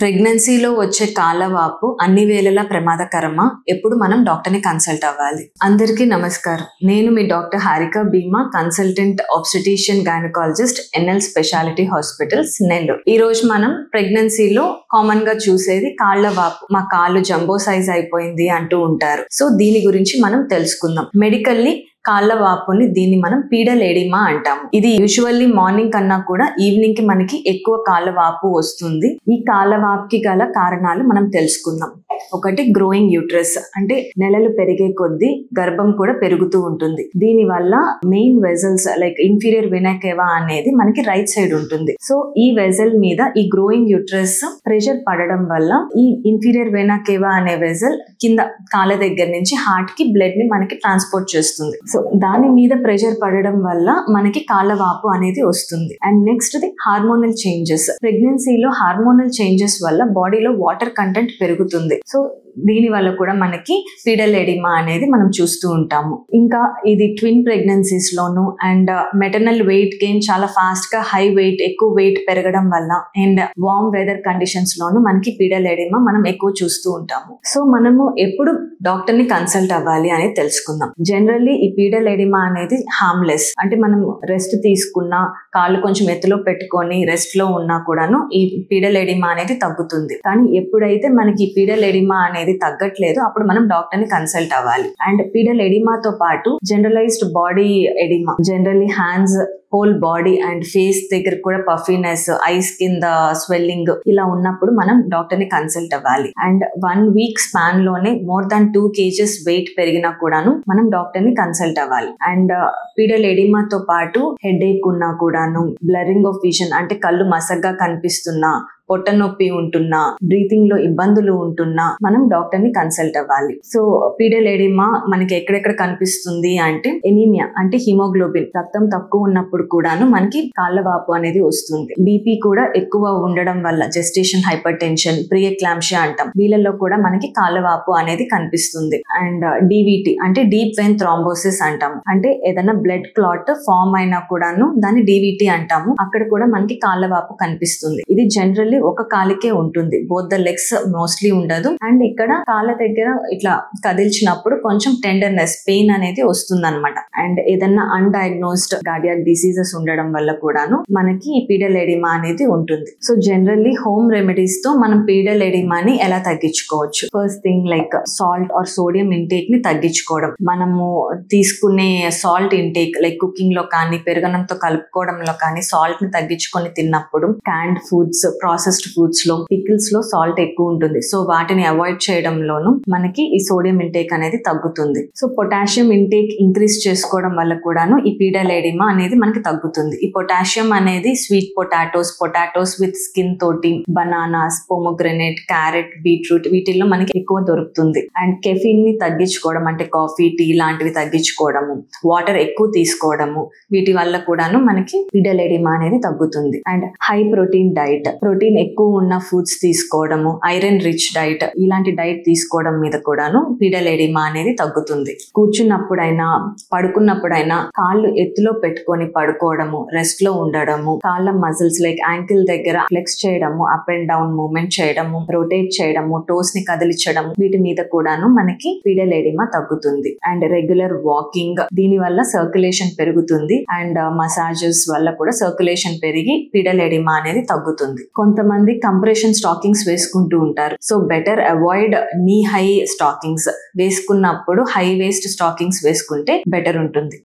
ప్రెగ్నెన్సీలో వచ్చే కాలవాపు అన్ని వేళలా ప్రమాదకరమా? ఎప్పుడు మనం డాక్టర్ని కన్సల్ట్ అవ్వాలి? అందరికీ నమస్కారం. నేను మీ doctor Harika Bhima, consultant obstetrician gynaecologist, NL speciality hospitals, Nellore. ఈ రోజు మనం ప్రెగ్నెన్సీలో కామన్ గా చూసేది కాళ్లవాపు. మా కాళ్ళు జంబో సైజ్ అయిపోయింది అంటూ ఉంటారు. సో దీని గురించి మనం తెలుసుకుందాం. మెడికల్లీ కాళ్లవాపుని దీన్ని మనం పీడల్ ఎడిమా అంటాము. ఇది యూజువల్లీ మార్నింగ్ కన్నా కూడా ఈవినింగ్ కి మనకి ఎక్కువ కాళ్లవాపు వస్తుంది. ఈ కాళ్లవాపుకి గల కారణాలు మనం తెలుసుకుందాం. ఒకటి, గ్రోయింగ్ యూట్రస్, అంటే నెలలు పెరిగే కొద్దీ గర్భం కూడా పెరుగుతూ ఉంటుంది. దీని వల్ల మెయిన్ వెజల్స్ లైక్ ఇన్ఫీరియర్ వెనా కేవా అనేది మనకి రైట్ సైడ్ ఉంటుంది. సో ఈ వెజల్ మీద ఈ గ్రోయింగ్ యూట్రస్ ప్రెషర్ పడడం వల్ల ఈ ఇన్ఫీరియర్ వెనా కేవా అనే వెజల్ కింద కాళ్ళ దగ్గర నుంచి హార్ట్ కి బ్లడ్ ని మనకి ట్రాన్స్పోర్ట్ చేస్తుంది. సో దాని మీద ప్రెషర్ పడడం వల్ల మనకి కాళ్లవాపు అనేది వస్తుంది. And next the hormonal changes. ప్రెగ్నెన్సీలో హార్మోనల్ చేంజెస్ వల్ల బాడీలో వాటర్ కంటెంట్ పెరుగుతుంది. సో దీని వల్ల కూడా మనకి పీడల్ ఎడిమా అనేది మనం చూస్తూ ఉంటాము. ఇంకా ఇది twin pregnancies loan and maternal weight gain చాలా ఫాస్ట్ గా ఎక్కువ వెయిట్ పెరగడం వల్ల అండ్ వార్మ్ వెదర్ కండిషన్స్ లోను మనకి పీడల్ ఎడిమా మనం ఎక్కువ చూస్తూ ఉంటాము. సో మనము ఎప్పుడు డాక్టర్ ని కన్సల్ట్ అవ్వాలి అనేది తెలుసుకుందాం. జనరల్లీ ఈ పీడల్ ఎడిమా అనేది హార్మ్లెస్, అంటే మనం రెస్ట్ తీసుకున్నా, కాళ్ళు కొంచెం ఎత్తులో పెట్టుకొని రెస్ట్ లో ఉన్నా కూడాను ఈ పీడల్ ఎడిమా అనేది తగ్గుతుంది. కానీ ఎప్పుడైతే మనకి పీడల్ ఎడిమా అనేది తగ్గట్లేదు అప్పుడు మనం డాక్టర్ ని కన్సల్ట్ అవ్వాలి. అండ్ పీడల్ ఎడిమాతో పాటు generalised body oedema, generally hands, whole body and face దగ్గర కూడా పఫీనెస్, ఐస్ కింద స్వెల్లింగ్ ఇలా ఉన్నప్పుడు మనం డాక్టర్ ని కన్సల్ట్ అవ్వాలి. అండ్ 1 వీక్ స్పాన్ లోనే మోర్ దాన్ 2 kgs వెయిట్ పెరిగినా కూడాను మనం డాక్టర్ ని కన్సల్ట్ అవ్వాలి. అండ్ పీడల్ ఎడిమాతో పాటు హెడ్ ఏక్ ఉన్నా కూడాను, బ్లరింగ్ ఆఫ్ విజన్ అంటే కళ్ళు మసగ్గా కనిపిస్తున్నా, పొట్ట నొప్పి ఉంటున్నా, బ్రీతింగ్ లో ఇబ్బందులు ఉంటున్నా మనం డాక్టర్ ని కన్సల్ట్ అవ్వాలి. సో పీడల్ ఎడిమా మనకి ఎక్కడెక్కడ కనిపిస్తుంది అంటే ఎనీమియా అంటే హిమోగ్లోబిన్, రక్తం తక్కువ ఉన్నప్పుడు కూడాను మనకి కాళ్లవాపు అనేది వస్తుంది. బీపీ కూడా ఎక్కువ ఉండడం వల్ల జెస్టేషన్ హైపర్ టెన్షన్, ప్రీ ఎక్లాంప్షియా అంటాం, వీళ్ళల్లో కూడా మనకి కాళ్లవాపు అనేది కనిపిస్తుంది. అండ్ డివిటి అంటే డీప్ వెయిన్ థ్రాంబోసిస్ అంటాము, అంటే ఏదైనా బ్లడ్ క్లాట్ ఫామ్ అయినా కూడాను దాన్ని డివిటి అంటాము. అక్కడ కూడా మనకి కాళ్లవాపు కనిపిస్తుంది. ఇది జనరల్లీ ఒక కాలికే ఉంటుంది, బోత్ ద లెగ్స్ మోస్ట్లీ ఉండదు. అండ్ ఇక్కడ కాళ్ళ దగ్గర ఇట్లా కదిల్చినప్పుడు కొంచెం టెండర్నెస్, పెయిన్ అనేది వస్తుంది అనమాట. అండ్ ఏదన్నా అన్డయాగ్నోస్డ్ కార్డియాక్ డిసీజెస్ ఉండడం వల్ల కూడాను మనకి ఈ పీడల్ ఎడిమా అనేది ఉంటుంది. సో జనరల్లీ హోమ్ రెమెడీస్ తో మనం పీడల్ ఎడిమాని ఎలా తగ్గించుకోవచ్చు? First thing like salt or sodium intake ని తగ్గించుకోవడం. మనము తీసుకునే సాల్ట్ ఇంటేక్ లైక్ కుకింగ్ లో కానీ, పెరుగన్నంతో కలుపుకోవడంలో కానీ సాల్ట్ ని తగ్గించుకొని తిన్నప్పుడు, క్యాండ్ ఫుడ్స్, ప్రాసెస్డ్ ఫుడ్స్ లో, పికిల్స్ లో సాల్ట్ ఎక్కువ ఉంటుంది. సో వాటిని అవాయిడ్ చేయడంలోనూ మనకి ఈ సోడియం ఇంటేక్ అనేది తగ్గుతుంది. సో పొటాషియం ఇంటేక్ ఇంక్రీజ్ చేసుకోవడం వల్ల కూడాను ఈ పీడల్ ఎడిమా అనేది మనకి తగ్గుతుంది. ఈ పొటాషియం అనేది స్వీట్ పొటాటోస్ విత్ స్కిన్ తోటి, బనానాస్, పోమోగ్రనేట్, క్యారెట్, బీట్రూట్ వీటిల్లో మనకి ఎక్కువ దొరుకుతుంది. అండ్ కెఫీన్ ని తగ్గించుకోవడం అంటే కాఫీ, టీ లాంటివి తగ్గించుకోవడము, వాటర్ ఎక్కువ తీసుకోవడము, వీటి వల్ల కూడాను మనకి పీడల్ ఎడిమా అనేది తగ్గుతుంది. And high protein diet, protein ఎక్కువ ఉన్న ఫుడ్స్ తీసుకోవడము, ఐరన్ రిచ్ డైట్, ఇలాంటి డైట్ తీసుకోవడం మీద కూడాను పీడల్ ఎడిమా అనేది తగ్గుతుంది. కూర్చున్నప్పుడైనా, పడుకున్నప్పుడైనా కాళ్ళు ఎత్తులో పెట్టుకొని పడుకోవడము, రెస్ట్ లో ఉండడము, కాళ్ళ మజిల్స్ లైక్ యాంకిల్ దగ్గర ఫ్లెక్స్ చేయడము, అప్ అండ్ డౌన్ మూవ్మెంట్ చేయడము, రొటేట్ చేయడము, టోస్ ని కదిలించడం, వీటి మీద కూడాను మనకి పీడల్ ఎడిమా తగ్గుతుంది. అండ్ రెగ్యులర్ వాకింగ్, దీని వల్ల సర్క్యులేషన్ పెరుగుతుంది. అండ్ మసాజెస్ వల్ల కూడా సర్క్యులేషన్ పెరిగి పీడల్ ఎడిమా అనేది తగ్గుతుంది. కొంతమంది కంప్రెషన్ స్టాకింగ్స్ వేసుకుంటూ ఉంటారు. సో బెటర్ అవాయిడ్ నీ హై స్టాకింగ్స్. వేసుకున్నప్పుడు హై వేస్ట్ స్టాకింగ్స్ వేసుకుంటే బెటర్ ఉంటుంది.